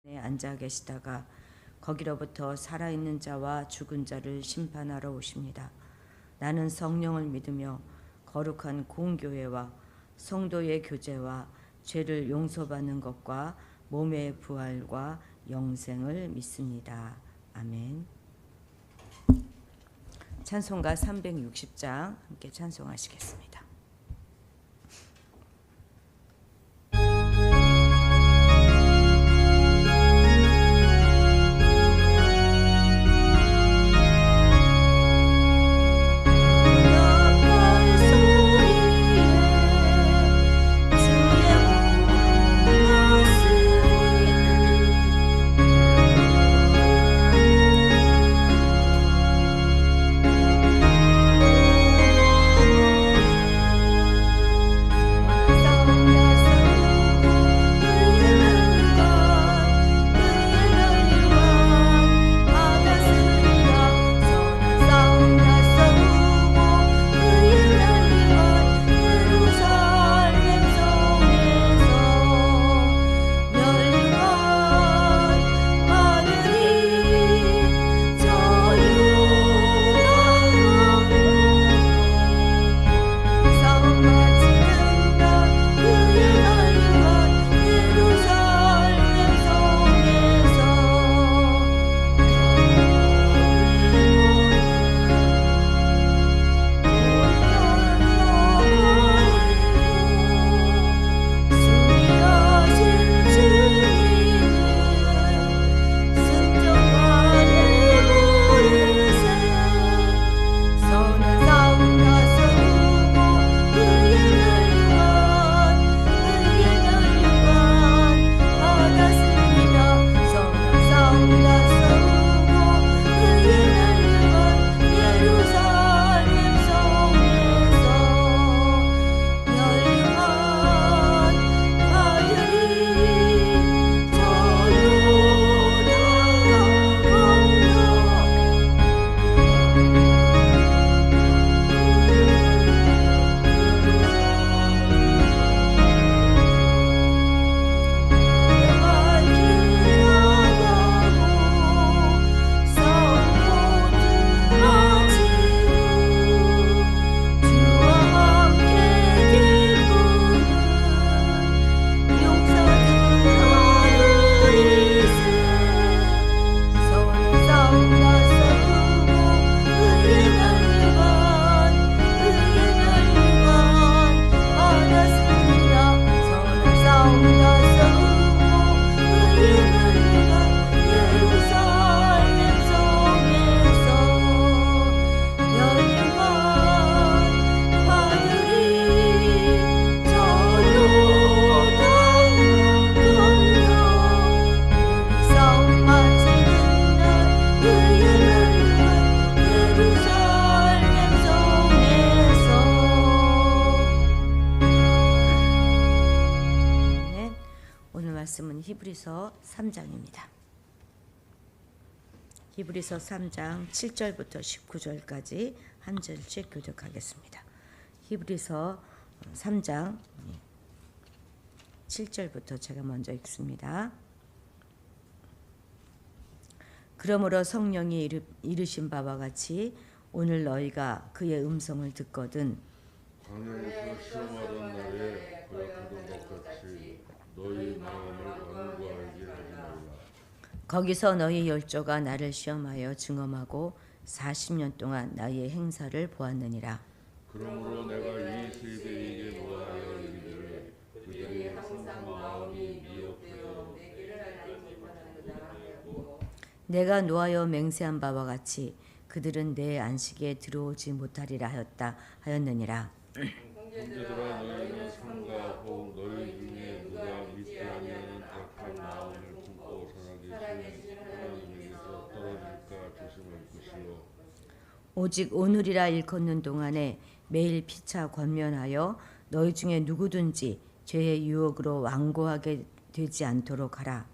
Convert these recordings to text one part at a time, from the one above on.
앉아 계시다가 거기로부터 살아있는 자와 죽은 자를 심판하러 오십니다. 나는 성령을 믿으며 거룩한 공교회와 성도의 교제와 죄를 용서받는 것과 몸의 부활과 영생을 믿습니다. 아멘. 찬송가 360장 함께 찬송하시겠습니다. 말씀은 히브리서 3장입니다. 히브리서 3장 7절부터 19절까지 한 절씩 교독하겠습니다. 히브리서 3장 7절부터 제가 먼저 읽습니다. 그러므로 성령이 이르신 바와 같이 오늘 너희가 그의 음성을 듣거든 광야에서 시험하던 날에 고약하던 것 같이 너희 마음을 완고하게 하지 말라. 거기서 너희 열조가 나를 시험하여 증언하고 40년 동안 나의 행사를 보았느니라. 그러므로 내가 이 세대에게 노하여 이르기를 그들이 항상 마음이 미혹되어 내 길을 알지 못하는구나 하였고 내가 노하여 맹세한 바와 같이 그들은 내 안식에 들어오지 못하리라 하였느니라. 형제들아 너희는 삼가하고 너희 중에 누가 믿지 아니하는 악한 마음을 품고 살아계시는 하나님에게서 떨어질까 조심할 것이요 오직 오늘이라 일컫는 동안에 매일 피차 권면하여 너희 중에 누구든지 죄의 유혹으로 완고하게 되지 않도록 하라.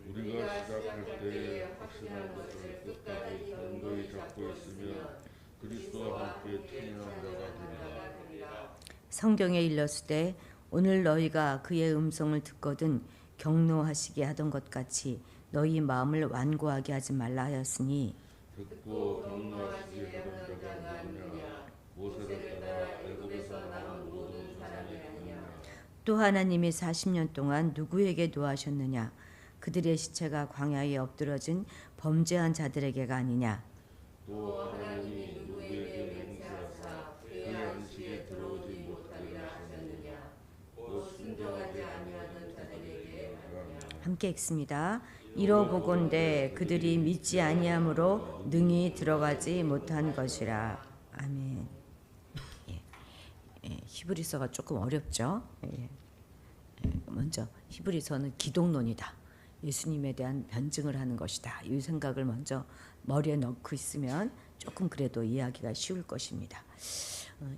우리가 시작할 때 확신한 것을 끝까지 견고히 잡고 있으면 그리스도와 함께 참여한 자가 되리라. 성경에 일렀을 때 오늘 너희가 그의 음성을 듣거든 경노하시게 하던 것 같이 너희 마음을 완고하게 하지 말라 하였으니 듣고 경노하시게 하던 자가 누구냐 모세를 따라 애굽에서 나온 모든 사람이 아니냐. 또 하나님이 40년 동안 누구에게 노하셨느냐 그들의 시체가 광야에 엎드러진 범죄한 자들에게가 아니냐. 또 하나님이 누구에게 맹세하사 그의 안식에 들어오지 못하리라 하셨느냐 곧 순종하지 아니하는 자들에게 하느냐. 함께 읽습니다. 이러보건대 그들이 믿지 아니함으로 능히 들어가지 못한 것이라. 아멘. 히브리서가 조금 어렵죠. 먼저 히브리서는 기독론이다. 예수님에 대한 변증을 하는 것이다. 이 생각을 먼저 머리에 넣고 있으면 조금 그래도 이해하기가 쉬울 것입니다.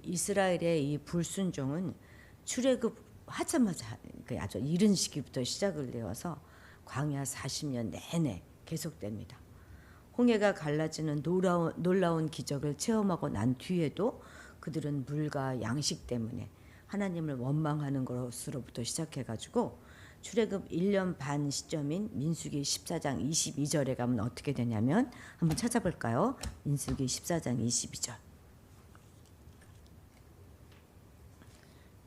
이스라엘의 이 불순종은 출애굽하자마자 아주 이른 시기부터 시작을 되어서 광야 40년 내내 계속됩니다. 홍해가 갈라지는 놀라운 기적을 체험하고 난 뒤에도 그들은 물과 양식 때문에 하나님을 원망하는 것으로부터 시작해가지고 출애굽 1년 반 시점인 민수기 14장 22절에 가면 어떻게 되냐면 한번 찾아볼까요? 민수기 14장 22절.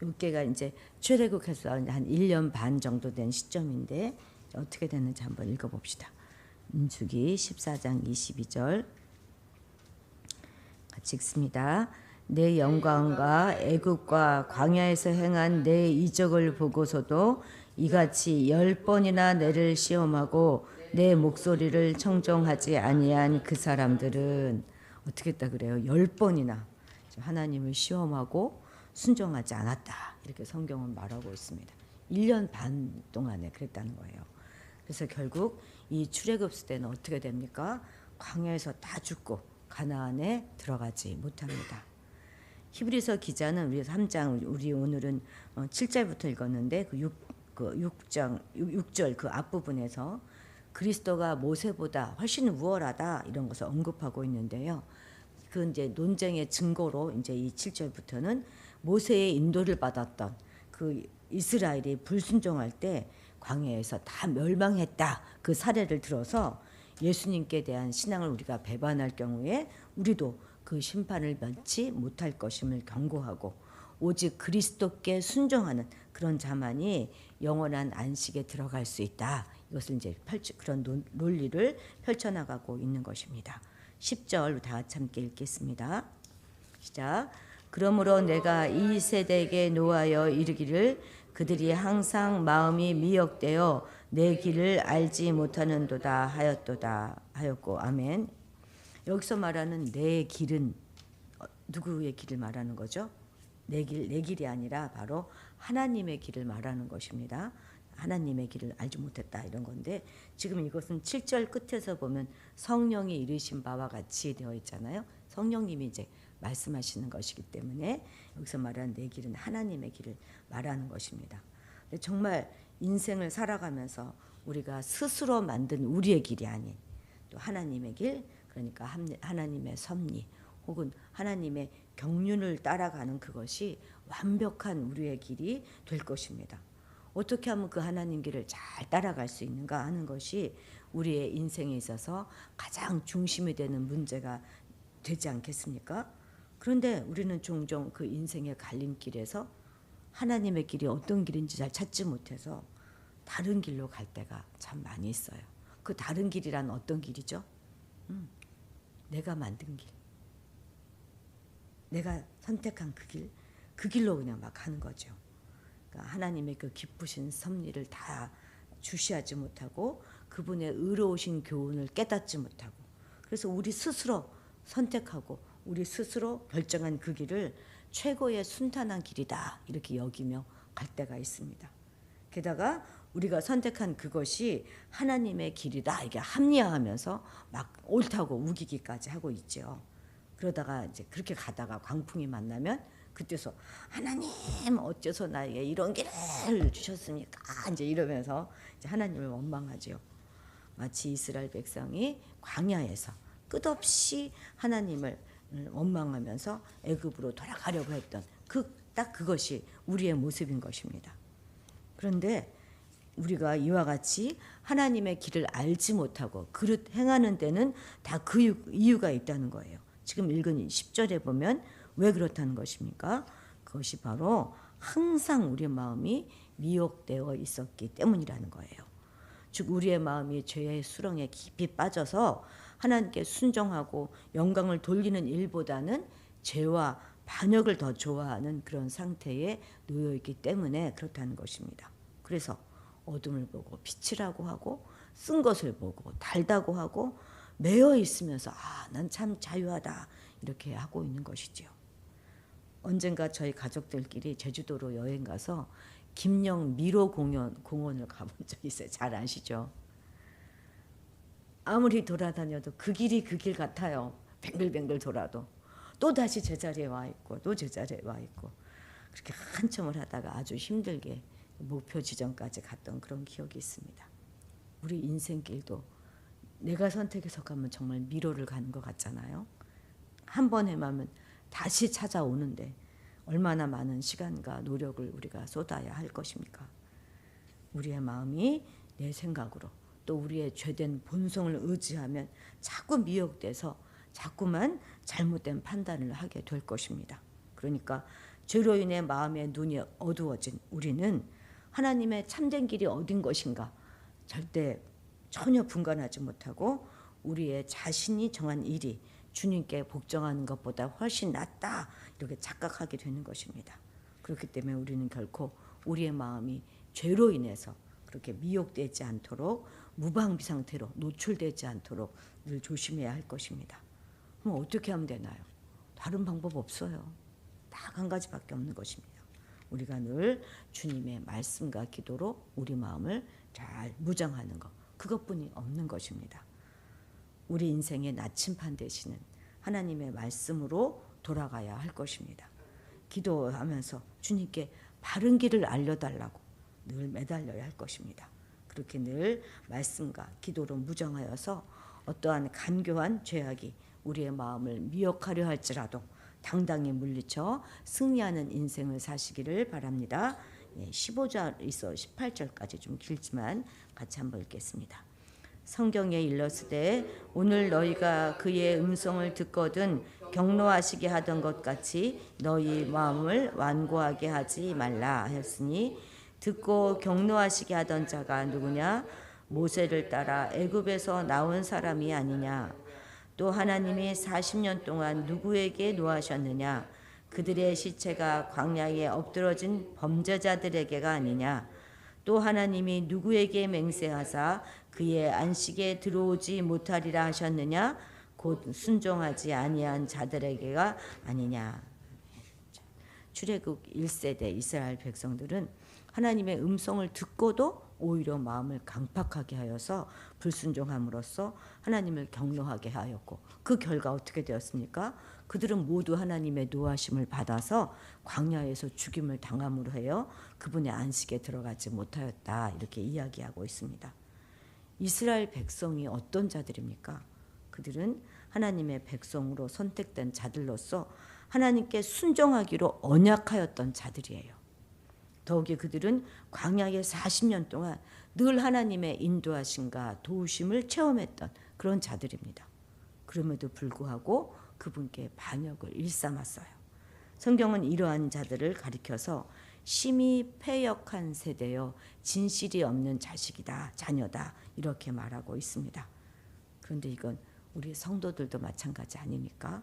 이게가 이제 출애굽해서 한 1년 반 정도 된 시점인데 어떻게 됐는지 한번 읽어봅시다. 민수기 14장 22절 같이 읽습니다. 내 영광과 애굽과 광야에서 행한 내 이적을 보고서도 이같이 10번이나 내를 시험하고 내 목소리를 청종하지 아니한 그 사람들은 어떻게 했다 그래요? 10번이나 하나님을 시험하고 순종하지 않았다. 이렇게 성경은 말하고 있습니다. 1년 반 동안에 그랬다는 거예요. 그래서 결국 이 출애굽 때는 어떻게 됩니까? 광야에서 다 죽고 가나안에 들어가지 못합니다. 히브리서 기자는 우리 3장 우리 오늘은 7절부터 읽었는데 그 6절 그 앞부분에서 그리스도가 모세보다 훨씬 우월하다 이런 것을 언급하고 있는데요. 그 이제 논쟁의 증거로 이제 이 7절부터는 모세의 인도를 받았던 그 이스라엘이 불순종할 때 광야에서 다 멸망했다. 그 사례를 들어서 예수님께 대한 신앙을 우리가 배반할 경우에 우리도 그 심판을 면치 못할 것임을 경고하고 오직 그리스도께 순종하는 그런 자만이 영원한 안식에 들어갈 수 있다. 이것을 이제 그런 논리를 펼쳐나가고 있는 것입니다. 10절 다 같이 함께 읽겠습니다. 시작. 그러므로 내가 이 세대에게 노하여 이르기를 그들이 항상 마음이 미혹되어 내 길을 알지 못하는도다 하였고 아멘. 여기서 말하는 내 길은 누구의 길을 말하는 거죠? 내 길이 아니라 바로 하나님의 길을 말하는 것입니다. 하나님의 길을 알지 못했다 이런 건데 지금 이것은 7절 끝에서 보면 성령이 이르신 바와 같이 되어 있잖아요. 성령님이 이제 말씀하시는 것이기 때문에 여기서 말하는 내 길은 하나님의 길을 말하는 것입니다. 근데 정말 인생을 살아가면서 우리가 스스로 만든 우리의 길이 아닌 또 하나님의 길, 그러니까 하나님의 섭리 혹은 하나님의 경륜을 따라가는 그것이 완벽한 우리의 길이 될 것입니다. 어떻게 하면 그 하나님 길을 잘 따라갈 수 있는가 하는 것이 우리의 인생에 있어서 가장 중심이 되는 문제가 되지 않겠습니까? 그런데 우리는 종종 그 인생의 갈림길에서 하나님의 길이 어떤 길인지 잘 찾지 못해서 다른 길로 갈 때가 참 많이 있어요. 그 다른 길이란 어떤 길이죠? 내가 만든 길, 내가 선택한 그 길로 그냥 막 가는 거죠. 그러니까 하나님의 그 기쁘신 섭리를 다 주시하지 못하고 그분의 의로우신 교훈을 깨닫지 못하고 그래서 우리 스스로 선택하고 우리 스스로 결정한 그 길을 최고의 순탄한 길이다 이렇게 여기며 갈 때가 있습니다. 게다가 우리가 선택한 그것이 하나님의 길이다 이게 합리화하면서 막 옳다고 우기기까지 하고 있죠. 그러다가 이제 그렇게 가다가 광풍이 만나면 그때서 하나님 어째서 나에게 이런 길을 주셨습니까? 이제 이러면서 이제 하나님을 원망하죠. 마치 이스라엘 백성이 광야에서 끝없이 하나님을 원망하면서 애굽으로 돌아가려고 했던 딱 그것이 우리의 모습인 것입니다. 그런데 우리가 이와 같이 하나님의 길을 알지 못하고 그릇 행하는 데는 다 그 이유가 있다는 거예요. 지금 읽은 10절에 보면 왜 그렇다는 것입니까? 그것이 바로 항상 우리의 마음이 미혹되어 있었기 때문이라는 거예요. 즉 우리의 마음이 죄의 수렁에 깊이 빠져서 하나님께 순종하고 영광을 돌리는 일보다는 죄와 반역을 더 좋아하는 그런 상태에 놓여 있기 때문에 그렇다는 것입니다. 그래서 어둠을 보고 빛이라고 하고 쓴 것을 보고 달다고 하고 매여 있으면서 난 참 자유하다 이렇게 하고 있는 것이지요. 언젠가 저희 가족들끼리 제주도로 여행 가서 김영 미로 공원을 가본 적이 있어요. 잘 아시죠? 아무리 돌아다녀도 그 길이 그 길 같아요. 뱅글뱅글 돌아도 또 다시 제자리에 와 있고 또 제자리에 와 있고 그렇게 한참을 하다가 아주 힘들게 목표 지점까지 갔던 그런 기억이 있습니다. 우리 인생길도 내가 선택해서 가면 정말 미로를 가는 것 같잖아요. 한 번 헤매면 다시 찾아오는데 얼마나 많은 시간과 노력을 우리가 쏟아야 할 것입니까? 우리의 마음이 내 생각으로 또 우리의 죄된 본성을 의지하면 자꾸 미혹돼서 자꾸만 잘못된 판단을 하게 될 것입니다. 그러니까 죄로 인해 마음의 눈이 어두워진 우리는 하나님의 참된 길이 어딘 것인가 절대 전혀 분간하지 못하고 우리의 자신이 정한 일이 주님께 복종하는 것보다 훨씬 낫다 이렇게 착각하게 되는 것입니다. 그렇기 때문에 우리는 결코 우리의 마음이 죄로 인해서 그렇게 미혹되지 않도록 무방비 상태로 노출되지 않도록 늘 조심해야 할 것입니다. 그럼 어떻게 하면 되나요? 다른 방법 없어요. 딱 한 가지밖에 없는 것입니다. 우리가 늘 주님의 말씀과 기도로 우리 마음을 잘 무장하는 것, 그것뿐이 없는 것입니다. 우리 인생의 나침판 되시는 하나님의 말씀으로 돌아가야 할 것입니다. 기도하면서 주님께 바른 길을 알려달라고 늘 매달려야 할 것입니다. 그렇게 늘 말씀과 기도로 무장하여서 어떠한 간교한 죄악이 우리의 마음을 미혹하려 할지라도 당당히 물리쳐 승리하는 인생을 사시기를 바랍니다. 15절에서 18절까지 좀 길지만 같이 한번 읽겠습니다. 성경에 일렀으되 오늘 너희가 그의 음성을 듣거든 경노하시게 하던 것 같이 너희 마음을 완고하게 하지 말라 하였으니 듣고 경노하시게 하던 자가 누구냐? 모세를 따라 애굽에서 나온 사람이 아니냐? 또 하나님이 40년 동안 누구에게 노하셨느냐? 그들의 시체가 광야에 엎드러진 범죄자들에게가 아니냐? 또 하나님이 누구에게 맹세하사 그의 안식에 들어오지 못하리라 하셨느냐? 곧 순종하지 아니한 자들에게가 아니냐? 출애굽 1세대 이스라엘 백성들은 하나님의 음성을 듣고도 오히려 마음을 강팍하게 하여서 불순종함으로써 하나님을 경노하게 하였고 그 결과 어떻게 되었습니까? 그들은 모두 하나님의 노하심을 받아서 광야에서 죽임을 당함으로 해요. 그분의 안식에 들어가지 못하였다 이렇게 이야기하고 있습니다. 이스라엘 백성이 어떤 자들입니까? 그들은 하나님의 백성으로 선택된 자들로서 하나님께 순종하기로 언약하였던 자들이에요. 더욱이 그들은 광야에 40년 동안 늘 하나님의 인도하심과 도우심을 체험했던 그런 자들입니다. 그럼에도 불구하고 그분께 반역을 일삼았어요. 성경은 이러한 자들을 가리켜서 심히 패역한 세대여 진실이 없는 자식이다, 자녀다 이렇게 말하고 있습니다. 그런데 이건 우리 성도들도 마찬가지 아닙니까?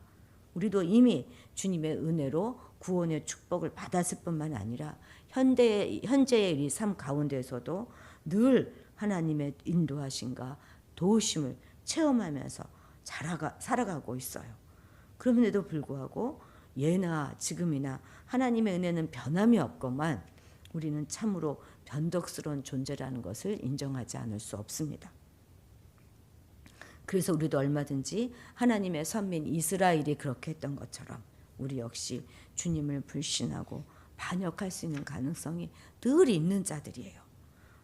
우리도 이미 주님의 은혜로 구원의 축복을 받았을 뿐만 아니라 현재의 이 삶 가운데서도 늘 하나님의 인도하심과 도우심을 체험하면서 살아가고 있어요. 그럼에도 불구하고 예나 지금이나 하나님의 은혜는 변함이 없건만 우리는 참으로 변덕스러운 존재라는 것을 인정하지 않을 수 없습니다. 그래서 우리도 얼마든지 하나님의 선민 이스라엘이 그렇게 했던 것처럼 우리 역시 주님을 불신하고 반역할 수 있는 가능성이 늘 있는 자들이에요.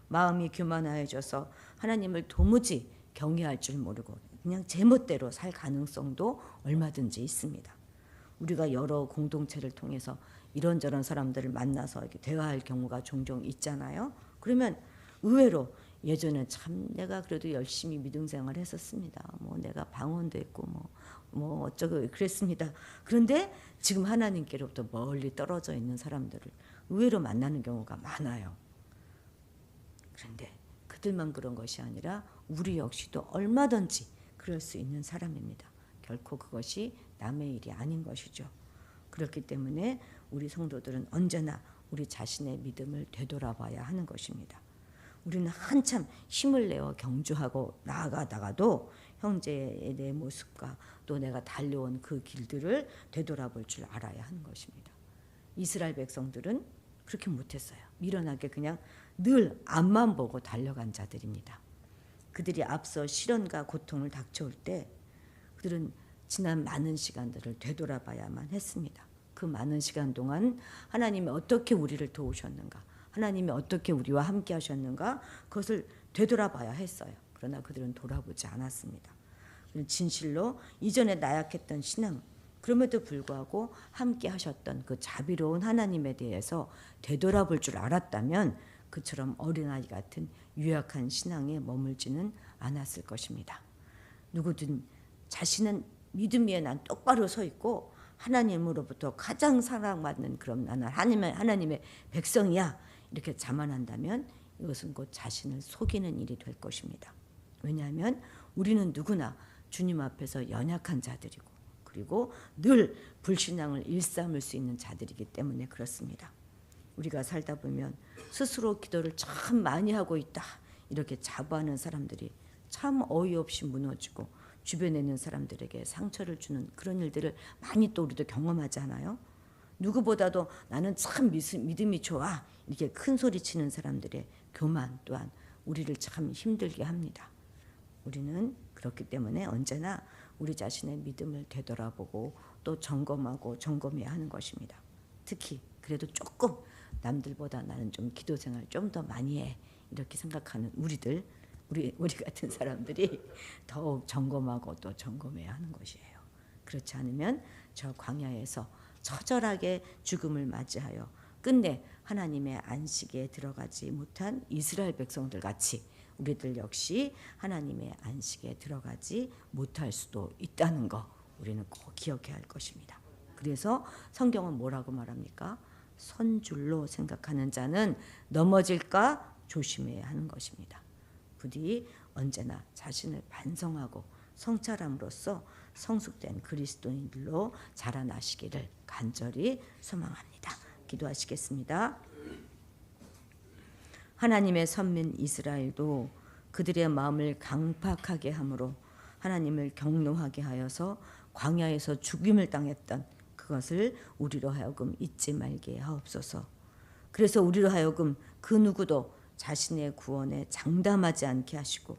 마음이 교만하여져서 하나님을 도무지 경외할 줄 모르고 그냥 제멋대로 살 가능성도 얼마든지 있습니다. 우리가 여러 공동체를 통해서 이런저런 사람들을 만나서 이렇게 대화할 경우가 종종 있잖아요. 그러면 의외로 예전에 참 내가 그래도 열심히 믿음 생활을 했었습니다. 뭐 내가 방언도 했고 뭐 어쩌고 그랬습니다. 그런데 지금 하나님께로부터 멀리 떨어져 있는 사람들을 의외로 만나는 경우가 많아요. 그런데 그들만 그런 것이 아니라 우리 역시도 얼마든지 그럴 수 있는 사람입니다. 결코 그것이 남의 일이 아닌 것이죠. 그렇기 때문에 우리 성도들은 언제나 우리 자신의 믿음을 되돌아봐야 하는 것입니다. 우리는 한참 힘을 내어 경주하고 나아가다가도 형제의 내 모습과 또 내가 달려온 그 길들을 되돌아볼 줄 알아야 하는 것입니다. 이스라엘 백성들은 그렇게 못했어요. 미련하게 그냥 늘 앞만 보고 달려간 자들입니다. 그들이 앞서 시련과 고통을 닥쳐올 때 그들은 지난 많은 시간들을 되돌아봐야만 했습니다. 그 많은 시간 동안 하나님이 어떻게 우리를 도우셨는가, 하나님이 어떻게 우리와 함께 하셨는가, 그것을 되돌아봐야 했어요. 그러나 그들은 돌아보지 않았습니다. 진실로 이전에 나약했던 신앙, 그럼에도 불구하고 함께 하셨던 그 자비로운 하나님에 대해서 되돌아볼 줄 알았다면 그처럼 어린아이 같은 유약한 신앙에 머물지는 않았을 것입니다. 누구든 자신은 믿음 위에 난 똑바로 서 있고 하나님으로부터 가장 사랑받는 그런 나는 하나님의 백성이야, 이렇게 자만한다면 이것은 곧 자신을 속이는 일이 될 것입니다. 왜냐하면 우리는 누구나 주님 앞에서 연약한 자들이고 그리고 늘 불신앙을 일삼을 수 있는 자들이기 때문에 그렇습니다. 우리가 살다 보면 스스로 기도를 참 많이 하고 있다 이렇게 자부하는 사람들이 참 어이없이 무너지고 주변에 있는 사람들에게 상처를 주는 그런 일들을 많이 또 우리도 경험하지 않아요? 누구보다도 나는 참 믿음이 좋아 이렇게 큰 소리 치는 사람들의 교만 또한 우리를 참 힘들게 합니다. 우리는 그렇기 때문에 언제나 우리 자신의 믿음을 되돌아보고 또 점검하고 점검해야 하는 것입니다. 특히 그래도 조금 남들보다 나는 좀 기도 생활 좀 더 많이 해 이렇게 생각하는 우리 같은 사람들이 더욱 점검하고 또 점검해야 하는 것이에요. 그렇지 않으면 저 광야에서 처절하게 죽음을 맞이하여 끝내 하나님의 안식에 들어가지 못한 이스라엘 백성들 같이 우리들 역시 하나님의 안식에 들어가지 못할 수도 있다는 거 우리는 꼭 기억해야 할 것입니다. 그래서 성경은 뭐라고 말합니까? 선줄로 생각하는 자는 넘어질까 조심해야 하는 것입니다. 부디 언제나 자신을 반성하고 성찰함으로써 성숙된 그리스도인들로 자라나시기를 간절히 소망합니다. 기도하시겠습니다. 하나님의 선민 이스라엘도 그들의 마음을 강팍하게 함으로 하나님을 경노하게 하여서 광야에서 죽임을 당했던 그것을 우리로 하여금 잊지 말게 하옵소서. 그래서 우리로 하여금 그 누구도 자신의 구원에 장담하지 않게 하시고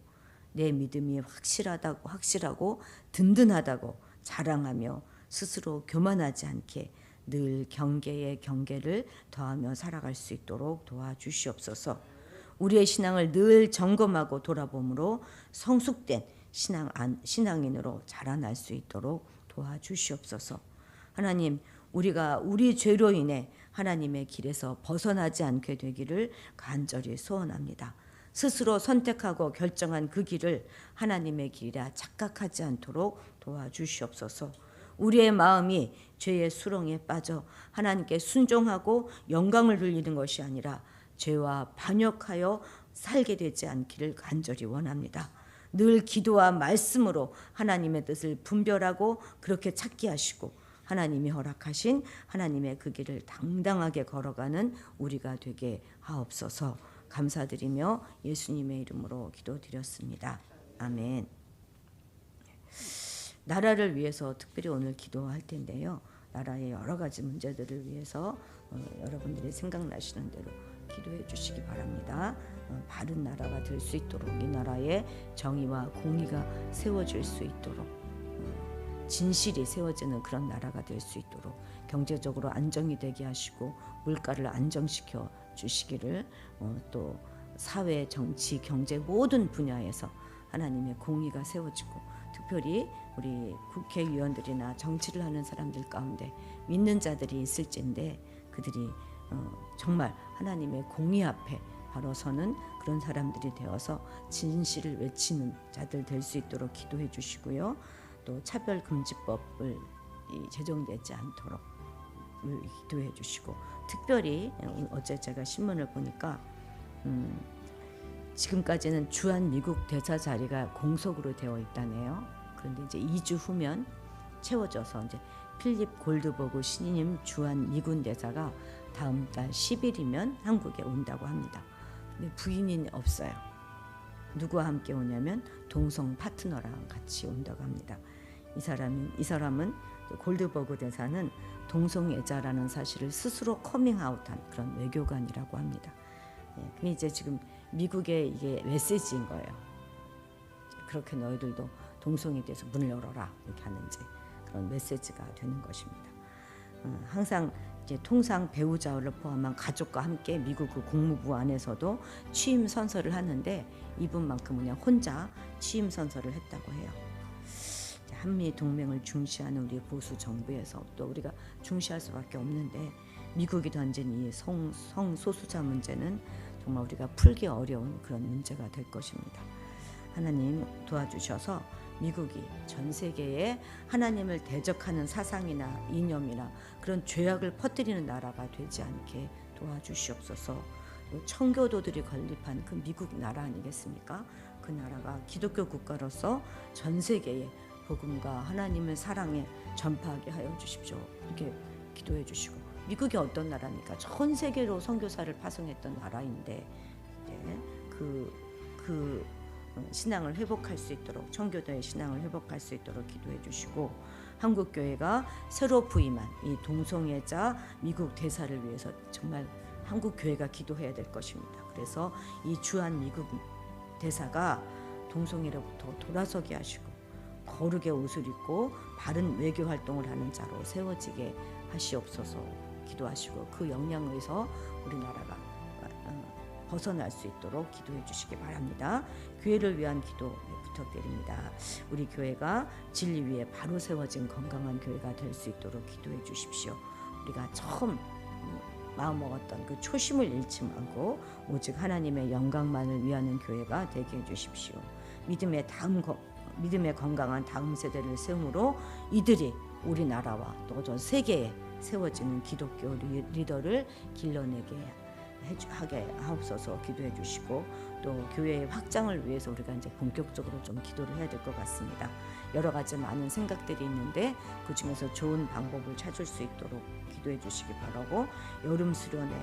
내 믿음이 확실하고 든든하다고 자랑하며 스스로 교만하지 않게 늘 경계에 경계를 더하며 살아갈 수 있도록 도와주시옵소서. 우리의 신앙을 늘 점검하고 돌아봄으로 성숙된 신앙인으로 자라날 수 있도록 도와주시옵소서. 하나님, 우리가 우리 죄로 인해 하나님의 길에서 벗어나지 않게 되기를 간절히 소원합니다. 스스로 선택하고 결정한 그 길을 하나님의 길이라 착각하지 않도록 도와주시옵소서. 우리의 마음이 죄의 수렁에 빠져 하나님께 순종하고 영광을 돌리는 것이 아니라 죄와 반역하여 살게 되지 않기를 간절히 원합니다. 늘 기도와 말씀으로 하나님의 뜻을 분별하고 그렇게 찾게 하시고 하나님이 허락하신 하나님의 그 길을 당당하게 걸어가는 우리가 되게 하옵소서. 감사드리며 예수님의 이름으로 기도드렸습니다. 아멘. 나라를 위해서 특별히 오늘 기도할 텐데요. 나라의 여러 가지 문제들을 위해서 여러분들이 생각나시는 대로 기도해 주시기 바랍니다. 바른 나라가 될 수 있도록 이 나라에 정의와 공의가 세워질 수 있도록 진실이 세워지는 그런 나라가 될 수 있도록 경제적으로 안정이 되게 하시고 물가를 안정시켜 주시기를 또 사회, 정치, 경제 모든 분야에서 하나님의 공의가 세워지고 특별히 우리 국회의원들이나 정치를 하는 사람들 가운데 믿는 자들이 있을진데 그들이 정말 하나님의 공의 앞에 바로 서는 그런 사람들이 되어서 진실을 외치는 자들 될 수 있도록 기도해 주시고요. 또 차별금지법을 제정되지 않도록 기도해 주시고, 특별히 어제 제가 신문을 보니까 지금까지는 주한 미국 대사 자리가 공석으로 되어 있다네요. 그런데 이제 2주 후면 채워져서 이제 필립 골드버그 신임 주한 미군 대사가 다음 달 10일이면 한국에 온다고 합니다. 근데 부인이 없어요. 누구와 함께 오냐면 동성 파트너랑 같이 온다고 합니다. 이 사람은 골드버그 대사는 동성애자라는 사실을 스스로 커밍아웃한 그런 외교관이라고 합니다. 근데 이제 지금 미국의 이게 메시지인 거예요. 그렇게 너희들도 동성애에 대해서 문을 열어라 이렇게 하는 이제 그런 메시지가 되는 것입니다. 항상 이제 통상 배우자를 포함한 가족과 함께 미국 그 국무부 안에서도 취임 선서를 하는데 이분만큼은 그냥 혼자 취임 선서를 했다고 해요. 한미 동맹을 중시하는 우리 보수 정부에서 또 우리가 중시할 수밖에 없는데 미국이 던진 이 성소수자 문제는 정말 우리가 풀기 어려운 그런 문제가 될 것입니다. 하나님 도와주셔서 미국이 전 세계에 하나님을 대적하는 사상이나 이념이나 그런 죄악을 퍼뜨리는 나라가 되지 않게 도와주시옵소서. 청교도들이 건립한 그 미국 나라 아니겠습니까? 그 나라가 기독교 국가로서 전 세계에 복음과 하나님의 사랑에 전파하게 하여 주십시오. 이렇게 기도해 주시고, 미국이 어떤 나라입니까? 전 세계로 선교사를 파송했던 나라인데 그 신앙을 회복할 수 있도록, 청교도의 신앙을 회복할 수 있도록 기도해 주시고, 한국 교회가 새로 부임한 이 동성애자 미국 대사를 위해서 정말 한국 교회가 기도해야 될 것입니다. 그래서 이 주한 미국 대사가 동성애로부터 돌아서게 하시고 거룩의 옷을 입고 바른 외교 활동을 하는 자로 세워지게 하시옵소서 기도하시고, 그 영향에서 우리나라가 벗어날 수 있도록 기도해 주시기 바랍니다. 교회를 위한 기도 부탁드립니다. 우리 교회가 진리 위에 바로 세워진 건강한 교회가 될 수 있도록 기도해 주십시오. 우리가 처음 마음 먹었던 그 초심을 잃지 말고 오직 하나님의 영광만을 위하는 교회가 되게 해주십시오. 믿음의 건강한 다음 세대를 세움으로 이들이 우리나라와 또 전 세계에 세워지는 기독교 리더를 길러내게 하게 하옵소서 기도해 주시고, 또 교회의 확장을 위해서 우리가 이제 본격적으로 좀 기도를 해야 될 것 같습니다. 여러 가지 많은 생각들이 있는데 그 중에서 좋은 방법을 찾을 수 있도록 기도해 주시기 바라고, 여름 수련회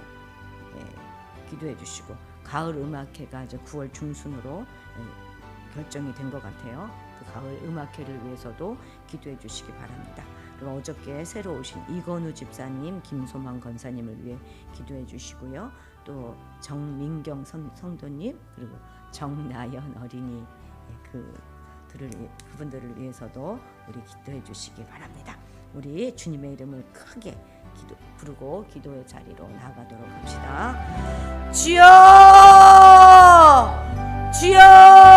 기도해 주시고, 가을 음악회가 이제 9월 중순으로 결정이 된 것 같아요. 그 가을 음악회를 위해서도 기도해 주시기 바랍니다. 그리고 어저께 새로 오신 이건우 집사님, 김소망 권사님을 위해 기도해 주시고요. 또 정민경 성도님, 그리고 정나연 어린이 그분들을 위해서도 우리 기도해 주시기 바랍니다. 우리 주님의 이름을 크게 부르고 기도의 자리로 나아가도록 합시다. 주여! 주여!